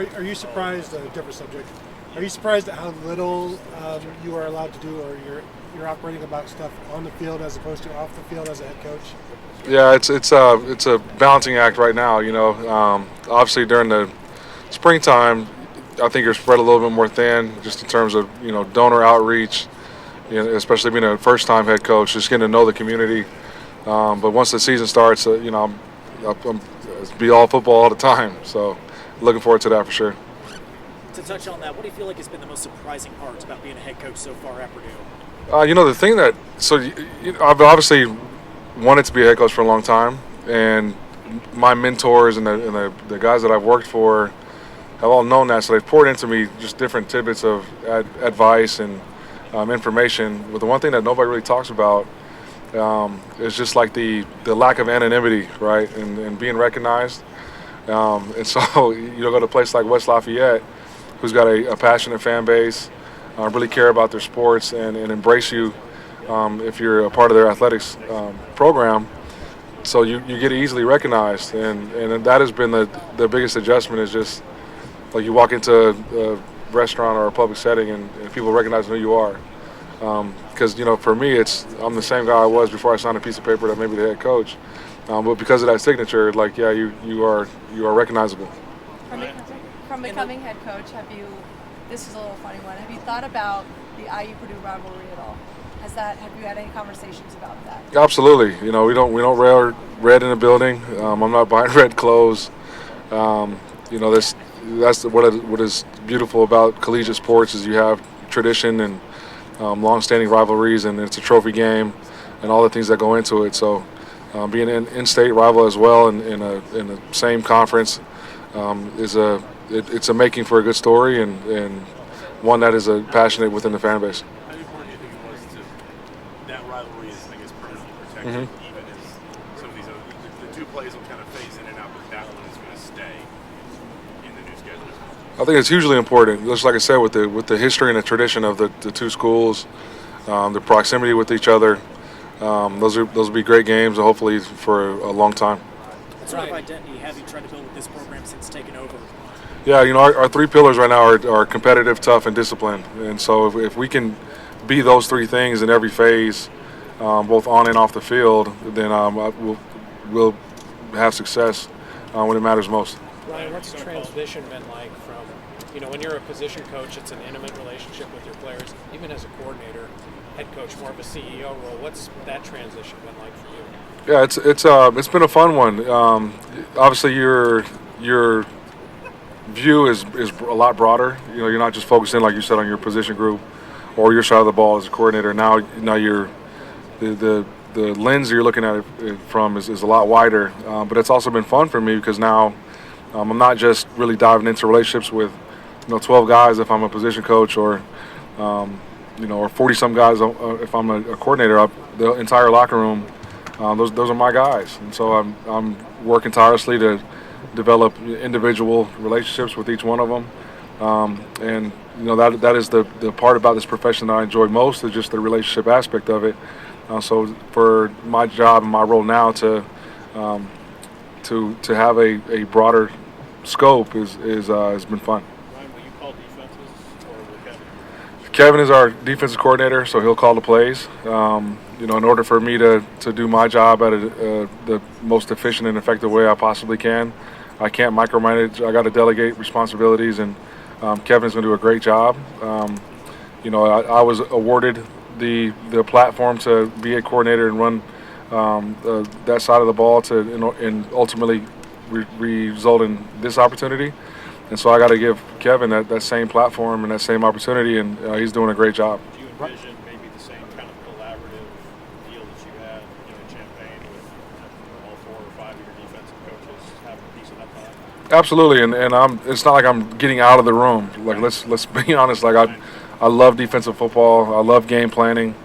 Are you surprised? Different subject. Are you surprised at how little you are allowed to do, or you're operating about stuff on the field as opposed to off the field as a head coach? Yeah, it's a balancing act right now. Obviously during the springtime, I think you're spread a little bit more thin, just in terms of donor outreach. Especially being a first-time head coach, just getting to know the community. But once the season starts, I'm it's be all football all the time. So looking forward to that for sure. To touch on that, what do you feel like has been the most surprising part about being a head coach so far at Purdue? The thing that I've obviously wanted to be a head coach for a long time, and my mentors and the guys that I've worked for have all known that, so they've poured into me just different tidbits of advice and information. But the one thing that nobody really talks about is just like the lack of anonymity, right, and being recognized. And so you'll go to a place like West Lafayette, who's got a passionate fan base, really care about their sports and embrace you if you're a part of their athletics program. So you get easily recognized, and that has been the biggest adjustment. Is just like you walk into a restaurant or a public setting and people recognize who you are. Because for me, I'm the same guy I was before I signed a piece of paper that made me the head coach. But because of that signature, you are recognizable. From becoming head coach, this is a little funny one, have you thought about the IU-Purdue rivalry at all? Have you had any conversations about that? Absolutely. We don't wear red in the building. I'm not buying red clothes. That's what is beautiful about collegiate sports is you have tradition and long-standing rivalries, and it's a trophy game and all the things that go into it. So being an in-state rival as well in the same conference it's a making for a good story and one that is passionate within the fan base. How important do you think it was to that rivalry is, I guess, permanently protected, even as some of these the two plays will kind of phase in and out, but that one is going to stay in the new schedule? I think it's hugely important. Just like I said, with the history and the tradition of the two schools, the proximity with each other, those will be great games, and hopefully for a long time. What sort of identity have you tried to build with this program since taking over? Yeah, our three pillars right now are competitive, tough, and disciplined. And so if we can be those three things in every phase, both on and off the field, then we'll have success when it matters most. Ryan, what's the transition been like from, when you're a position coach, it's an intimate relationship with your players, even as a coordinator, head coach, more of a CEO role. What's that transition been like for you? Yeah, it's been a fun one. Obviously, your view is a lot broader. You're not just focusing, like you said, on your position group or your side of the ball as a coordinator. Now you're the lens you're looking at it from is a lot wider. But it's also been fun for me because now I'm not just really diving into relationships with 12 guys if I'm a position coach or 40-some guys if I'm a coordinator. The entire locker room, those are my guys, and so I'm working tirelessly to develop individual relationships with each one of them. And that is the part about this profession that I enjoy most, is just the relationship aspect of it. So for my job and my role now to have a broader scope has been fun. Ryan, will you call defenses, or will Kevin? Kevin is our defensive coordinator, so he'll call the plays. In order for me to do my job at the most efficient and effective way I possibly can, I can't micromanage. I got to delegate responsibilities, and Kevin's going to do a great job. I was awarded the platform to be a coordinator and run that side of the ball and ultimately result in this opportunity. And so I got to give Kevin that same platform and that same opportunity, and he's doing a great job. Do you envision maybe the same kind of collaborative deal that you had in Champaign with all 4 or 5 of your defensive coaches having a piece of that pie? Absolutely, and it's not like I'm getting out of the room. Like let's be honest. Like I love defensive football. I love game planning.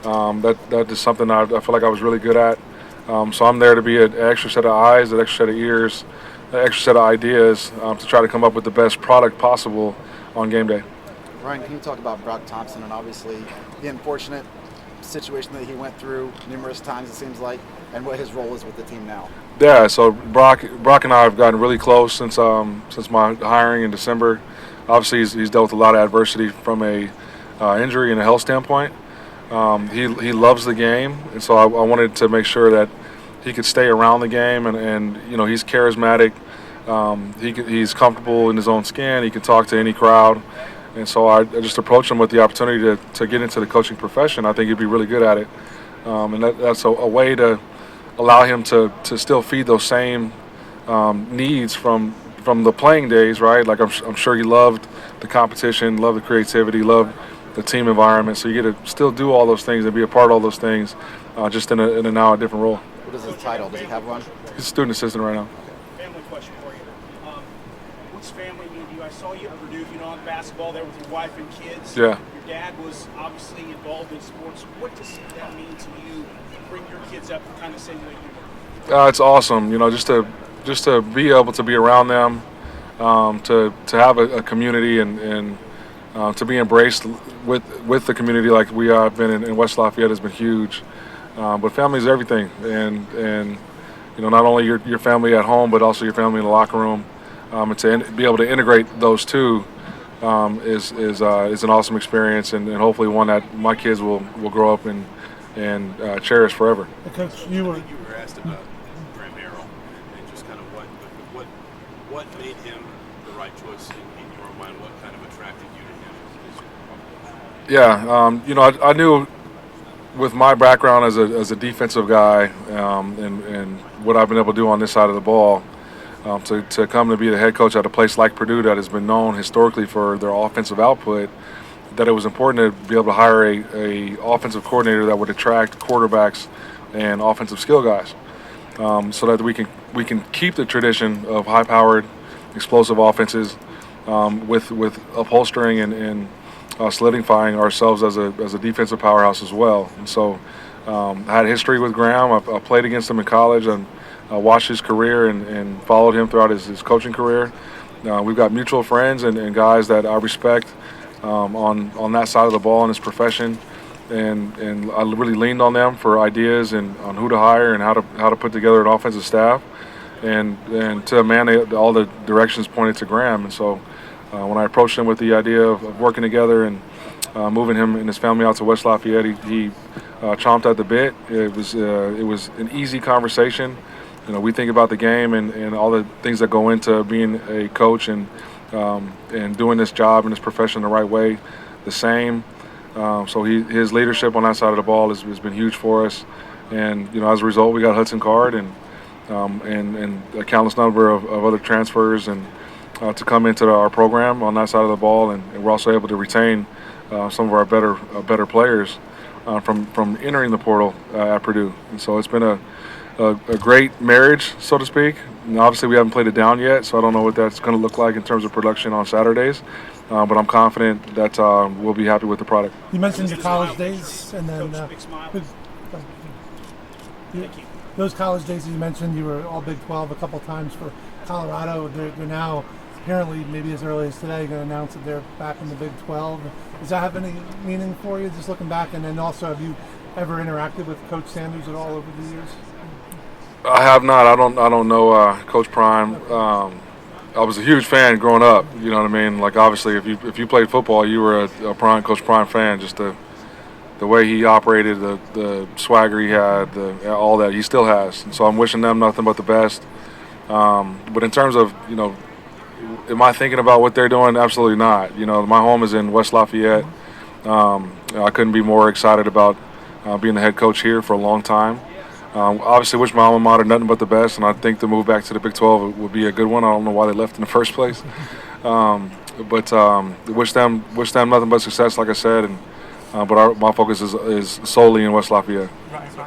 That is something I feel like I was really good at. So I'm there to be an extra set of eyes, an extra set of ears, an extra set of ideas to try to come up with the best product possible on game day. Ryan, can you talk about Brock Thompson and obviously the unfortunate situation that he went through numerous times, it seems like, and what his role is with the team now? Yeah, so Brock and I have gotten really close since my hiring in December. Obviously, he's dealt with a lot of adversity from a injury and a health standpoint. He loves the game, and so I wanted to make sure that he could stay around the game, and he's charismatic. He's comfortable in his own skin. He can talk to any crowd, and so I just approached him with the opportunity to get into the coaching profession. I think he'd be really good at it, and that's a way to allow him to still feed those same needs from the playing days, right? Like I'm sure he loved the competition, loved the creativity, loved the team environment. So you get to still do all those things and be a part of all those things, just in a now a different role. What is his title? Does he have one? He's a student assistant right now. Family question for you. What's family mean to you? I saw you at Purdue, on basketball there with your wife and kids. Yeah. Your dad was obviously involved in sports. What does that mean to you? Bring your kids up kind of same way you were. It's awesome, just to be able to be around them, to have a community and to be embraced with the community like we have been in West Lafayette has been huge. But family is everything, and not only your family at home, but also your family in the locker room. And to be able to integrate those two is an awesome experience, and hopefully one that my kids will grow up and cherish forever. Coach, you were You were asked about Graham Harrell and just kind of what made him the right choice in your mind. What kind of attracted you to him? Yeah, I knew with my background as a defensive guy and what I've been able to do on this side of the ball, to come to be the head coach at a place like Purdue that has been known historically for their offensive output, that it was important to be able to hire a offensive coordinator that would attract quarterbacks and offensive skill guys, so that we can keep the tradition of high-powered, explosive offenses, with upholstering and solidifying ourselves as a defensive powerhouse as well. And so I had history with Graham. I played against him in college and watched his career and followed him throughout his coaching career. We've got mutual friends and guys that I respect on that side of the ball in his profession, and I really leaned on them for ideas and on who to hire and how to put together an offensive staff, and to a man, all the directions pointed to Graham. And so when I approached him with the idea of working together and moving him and his family out to West Lafayette, he chomped at the bit. It was an easy conversation. We think about the game and all the things that go into being a coach and doing this job and this profession the right way, the same. So his leadership on that side of the ball has been huge for us. And as a result, we got Hudson Card and a countless number of other transfers and to come into our program on that side of the ball, and we're also able to retain some of our better players from entering the portal at Purdue. And so it's been a great marriage, so to speak. And obviously, we haven't played it down yet, so I don't know what that's going to look like in terms of production on Saturdays. But I'm confident that we'll be happy with the product. You mentioned your college days, and then Coach, big smile. those college days you mentioned, you were all Big 12 a couple times for Colorado. They're now apparently, maybe as early as today, going to announce that they're back in the Big 12. Does that have any meaning for you, just looking back? And then also, have you ever interacted with Coach Sanders at all over the years? I have not. I don't know Coach Prime. I was a huge fan growing up. You know what I mean? Like, obviously, if you played football, you were a Coach Prime fan. Just the way he operated, the swagger he had, all that he still has. And so I'm wishing them nothing but the best. But in terms of am I thinking about what they're doing? Absolutely not. My home is in West Lafayette. I couldn't be more excited about being the head coach here for a long time. Obviously, wish my alma mater nothing but the best, and I think the move back to the Big 12 would be a good one. I don't know why they left in the first place, but wish them nothing but success, like I said. But my focus is solely in West Lafayette.